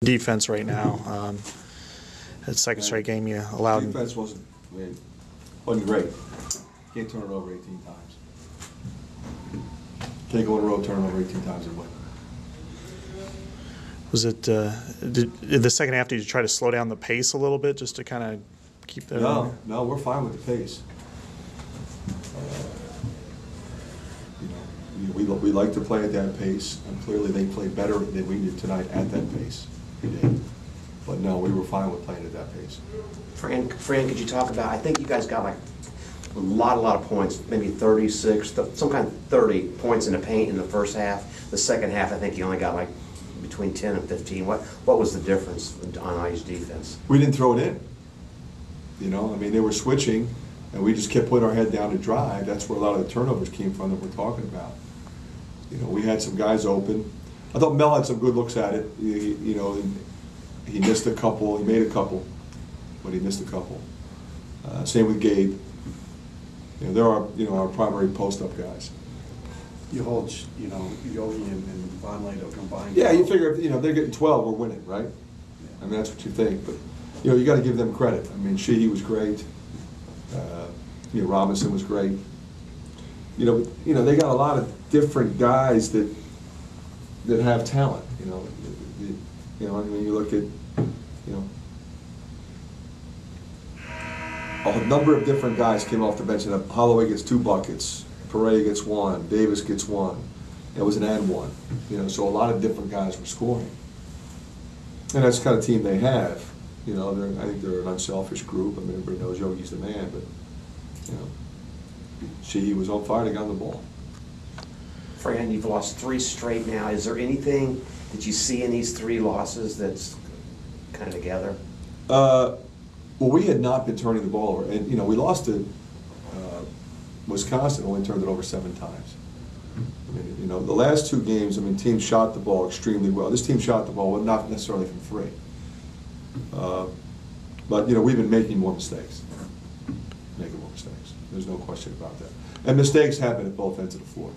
defense right now. That second straight game you allowed. Defense wasn't great. Can't turn it over 18 times. Can't go in a row, turn it over 18 times and win. Was it in the second half? Did you try to slow down the pace a little bit just to kind of keep that? No, we're fine with the pace. We like to play at that pace, and clearly they played better than we did tonight at that pace. We did. But no, we were fine with playing at that pace. Fran, could you talk about, I think you guys got like a lot of points, maybe 36, some kind of 30 points in the paint in the first half. The second half, I think you only got like between 10 and 15. What was the difference on IU's defense? We didn't throw it in. You know, I mean, they were switching, and we just kept putting our head down to drive. That's where a lot of the turnovers came from that we're talking about. You know, we had some guys open. I thought Mel had some good looks at it. You know, he missed a couple. He made a couple, but he missed a couple. Same with Gabe. You know, there are our primary post-up guys. You hold, Yogi and Von Lado combined. Yeah, you figure if they're getting 12, we're winning, right? Yeah. I mean, that's what you think. But you got to give them credit. I mean, Sheehy was great. Robinson was great. They got a lot of different guys that have talent. I mean, you look at a number of different guys came off the bench, and Holloway gets 2 buckets, Pereira gets 1, Davis gets 1. It was an and one. So a lot of different guys were scoring, and that's the kind of team they have. I think they're an unselfish group. I mean, everybody knows Yogi's the man, but Sheehy was on fire to get on the ball. Fran, you've lost 3 straight now. Is there anything that you see in these 3 losses that's kind of together? Well, we had not been turning the ball over, and we lost to Wisconsin. Only turned it over 7 times. I mean, the last 2 games, I mean, teams shot the ball extremely well. This team shot the ball, but not necessarily from 3. But we've been making more mistakes. There's no question about that. And mistakes happen at both ends of the floor.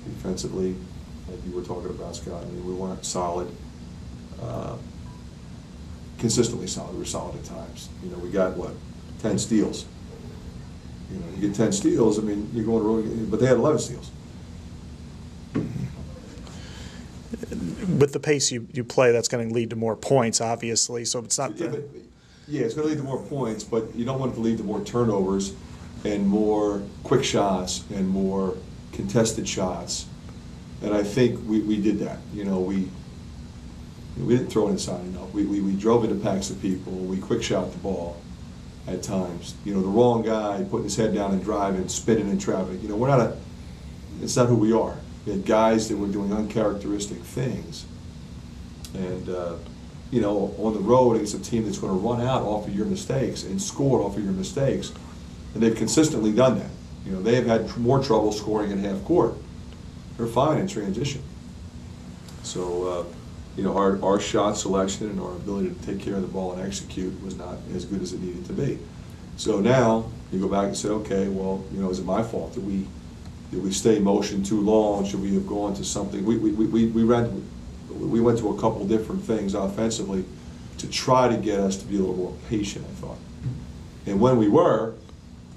Defensively, like you were talking about, Scott, I mean, we weren't solid, consistently solid. We were solid at times. We got, 10 steals. You get 10 steals, I mean, you're going to road, but they had 11 steals. With the pace you play, that's going to lead to more points, obviously. So it's not. Yeah, it's going to lead to more points, but you don't want it to lead to more turnovers and more quick shots and more contested shots. And I think we did that. We didn't throw it inside enough. We drove into packs of people. We quick shot the ball at times. The wrong guy putting his head down and driving, spinning in traffic. It's not who we are. We had guys that were doing uncharacteristic things. And on the road against a team that's going to run out off of your mistakes and score off of your mistakes. And they've consistently done that. They have had more trouble scoring in half court. They're fine in transition. So, our shot selection and our ability to take care of the ball and execute was not as good as it needed to be. So now you go back and say, okay, well, is it my fault? Did we stay in motion too long? Should we have gone to something? We went to a couple different things offensively to try to get us to be a little more patient, I thought. And when we were,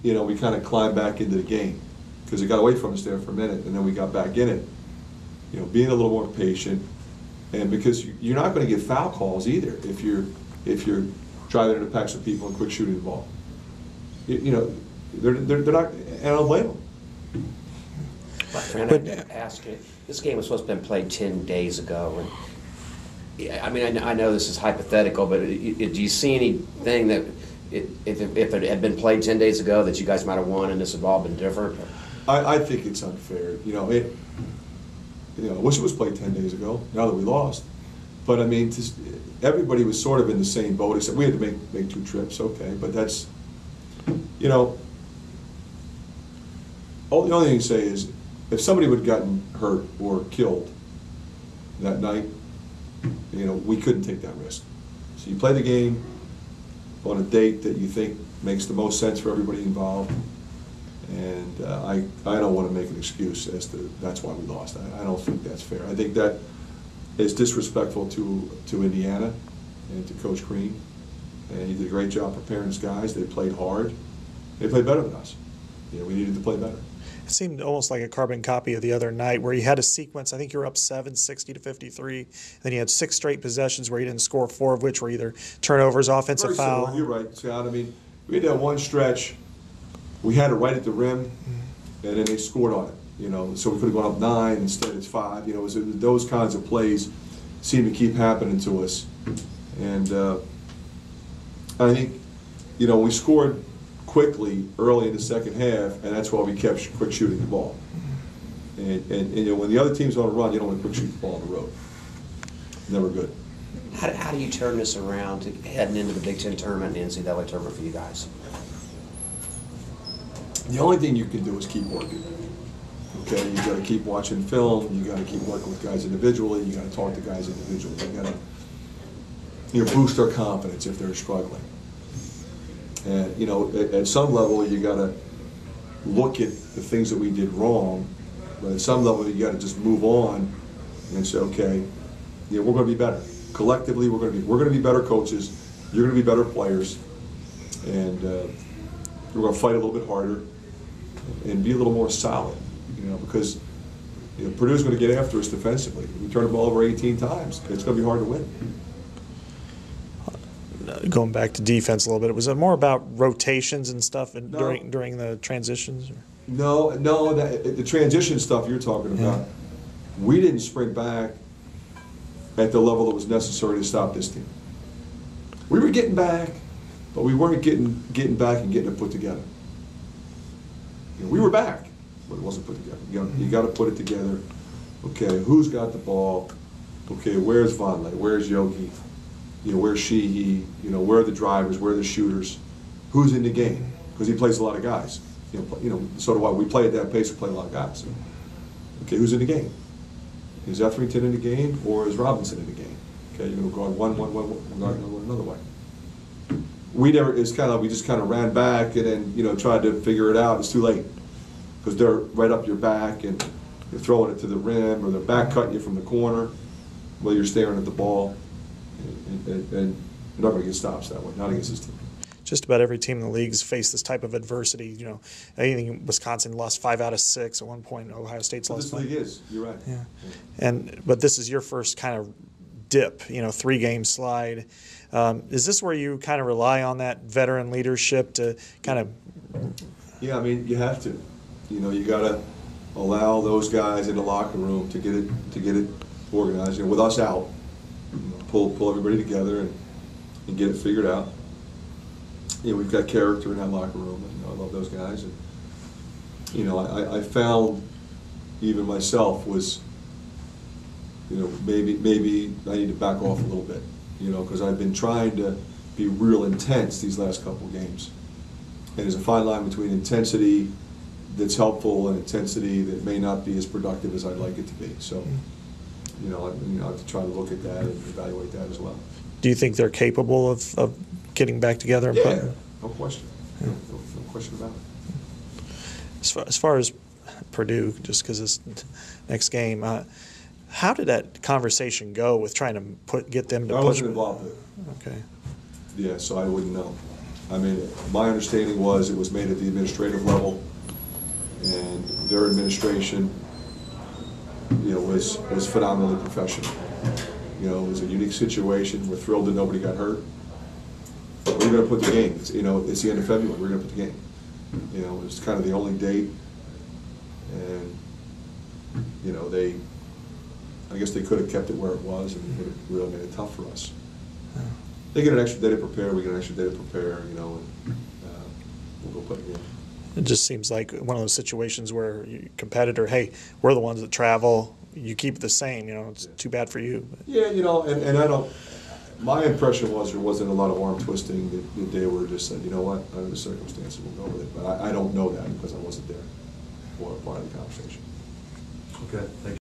we kind of climbed back into the game because it got away from us there for a minute, and then we got back in it. Being a little more patient, and because you're not going to get foul calls either if you're driving into packs of people and quick shooting the ball. They're not, and I don't blame them. Fran, I asked you, this game was supposed to have been played 10 days ago, and I mean, I know this is hypothetical, but do you see anything that if it had been played 10 days ago that you guys might have won and this had all been different? I think it's unfair. I wish it was played 10 days ago, now that we lost. But I mean, everybody was sort of in the same boat, except we had to make 2 trips, okay, but that's, the only thing you say is, if somebody would have gotten hurt or killed that night, we couldn't take that risk. So you play the game on a date that you think makes the most sense for everybody involved, and I don't want to make an excuse as to that's why we lost. I don't think that's fair. I think that is disrespectful to Indiana and to Coach Crean. And he did a great job preparing his guys. They played hard. They played better than us. You know, we needed to play better. It seemed almost like a carbon copy of the other night where you had a sequence. I think you were up 60-53. Then you had 6 straight possessions where you didn't score, 4 of which were either turnovers, offensive Very foul. similar. You're right, Scott. I mean, we had that one stretch. We had it right at the rim, and then they scored on it. You know, so we could have gone up 9, instead it's 5. You know, it was those kinds of plays seem to keep happening to us. And I think, you know, we scored quickly early in the second half, and that's why we kept quick shooting the ball. And you know, when the other team's on a run, you don't want to quick shoot the ball on the road. Never good. How do you turn this around to heading into the Big Ten tournament and the NCAA tournament for you guys? The only thing you can do is keep working. Okay, you got to keep watching film. You got to keep working with guys individually. You got to talk to guys individually. You got to boost their confidence if they're struggling. And you know, at some level, you got to look at the things that we did wrong. But at some level, you got to just move on and say, okay, yeah, we're going to be better. Collectively, we're going to be better coaches. You're going to be better players, and we're going to fight a little bit harder and be a little more solid. You know, because Purdue's going to get after us defensively. We turn the ball over 18 times. It's going to be hard to win. Going back to defense a little bit, was it more about rotations and stuff No. during the transitions? Or? No, the transition stuff you're talking about, we didn't spring back at the level that was necessary to stop this team. We were getting back, but we weren't getting back and getting it put together. You know, we were back, but it wasn't put together. You got to put it together. Okay, who's got the ball? Okay, where's Vonleh? Where's Yogi? You know, where's Sheehy? You know, where are the drivers? Where are the shooters? Who's in the game? Because he plays a lot of guys. You know, so do I. We play at that pace. We play a lot of guys. Okay, who's in the game? Is Etherington in the game, or is Robinson in the game? Okay, you're going to guard one, guard another way. We never. It's kind of we just kind of ran back and then tried to figure it out. It's too late because they're right up your back and you're throwing it to the rim, or they're back cutting you from the corner while you're staring at the ball. And you're not going to get stops that way, not against this team. Just about every team in the league has faced this type of adversity. You know, I think Wisconsin lost 5 out of 6 at one point. Ohio State's lost 5. This league is. You're right. Yeah. But this is your first kind of dip. 3-game slide. Is this where you kind of rely on that veteran leadership to kind of? Yeah, I mean you have to. You got to allow those guys in the locker room to get it organized. With us out. Pull everybody together and get it figured out. We've got character in that locker room, and I love those guys. And I found even myself was, maybe I need to back off a little bit, because I've been trying to be real intense these last couple of games. And there's a fine line between intensity that's helpful and intensity that may not be as productive as I'd like it to be. So. I have to try to look at that and evaluate that as well. Do you think they're capable of getting back together? And yeah, no question. Yeah. No question about it. As far as Purdue, just because this next game, how did that conversation go with trying to get them to push? I wasn't involved in it. Okay. Yeah, so I wouldn't know. I mean, my understanding was it was made at the administrative level, and their administration was phenomenally professional. It was a unique situation. We're thrilled that nobody got hurt. But we're going to put the game. It's the end of February. We're going to put the game. It's kind of the only date. And, I guess they could have kept it where it was, and it would have really made it tough for us. They get an extra day to prepare. We get an extra day to prepare, and we'll go play the game. It just seems like one of those situations where your competitor, hey, we're the ones that travel, you keep it the same, it's too bad for you. But. Yeah, and I don't, my impression was there wasn't a lot of arm twisting, that they were just said, you know what, under the circumstances, we'll go with it. But I don't know that because I wasn't there for part of the conversation. Okay, thank you.